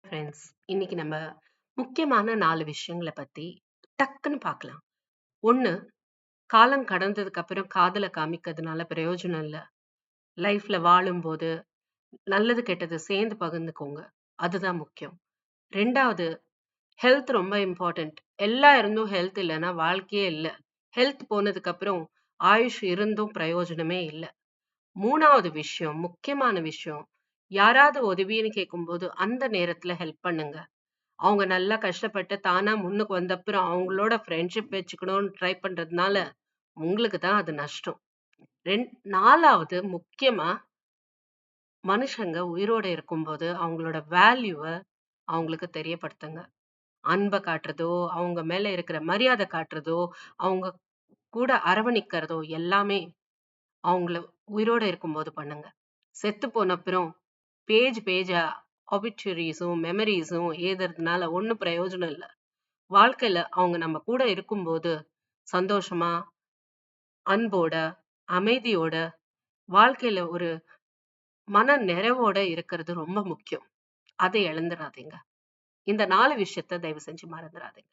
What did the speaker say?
Friends, இன்னைக்கு நம்ம முக்கியமான 4 விஷயங்கள பத்தி டக்குன்னு பார்க்கலாம். 1, காலம் கடந்ததுக்கு அப்புறம் காதல காமிக்கிறதுனால பிரயோஜனம் இல்ல. லைஃப்ல வாழும்போது நல்லது, கெட்டது சேர்ந்து பகிர்ந்துக்கோங்க. அதுதான் முக்கியம். 2வது, ஹெல்த் ரொம்ப இம்பார்ட்டன்ட். எல்லாம் இருந்தும் ஹெல்த் இல்லன்னா வாழ்க்கையே இல்ல. ஹெல்த் போனதுக்கு அப்புறம் ஆயுஷ் இருந்தும் பிரயோஜனமே இல்ல. 3வது விஷயம், முக்கியமான விஷயம், யாராவது உதவின்னு கேட்கும்போது அந்த நேரத்துல ஹெல்ப் பண்ணுங்க. அவங்க நல்லா கஷ்டப்பட்டு தானா முன்னுக்கு வந்தப்புறம் அவங்களோட ஃப்ரெண்ட்ஷிப் வச்சுக்கணும்னு ட்ரை பண்றதுனால உங்களுக்கு தான் அது நஷ்டம். 4வது முக்கியமா, மனுஷங்க உயிரோட இருக்கும்போது அவங்களோட வேல்யூவ அவங்களுக்கு தெரியப்படுத்துங்க. அன்ப காட்டுறதோ, அவங்க மேல இருக்கிற மரியாதை காட்டுறதோ, அவங்க கூட அரவணைக்கிறதோ எல்லாமே அவங்கள உயிரோட இருக்கும்போது பண்ணுங்க. செத்து போன அப்புறம் பேஜா ஆபிச்சுவரிஸும் மெமரீஸும் எழுதுறதுனால ஒண்ணும் பிரயோஜனம் இல்ல. வாழ்க்கையில அவங்க நம்ம கூட இருக்கும்போது சந்தோஷமா, அன்போட, அமைதியோட, வாழ்க்கையில ஒரு மன நிறைவோட இருக்கிறது ரொம்ப முக்கியம். அதை இழந்துராதீங்க. இந்த 4 விஷயத்த தயவு செஞ்சு மறந்துராதீங்க.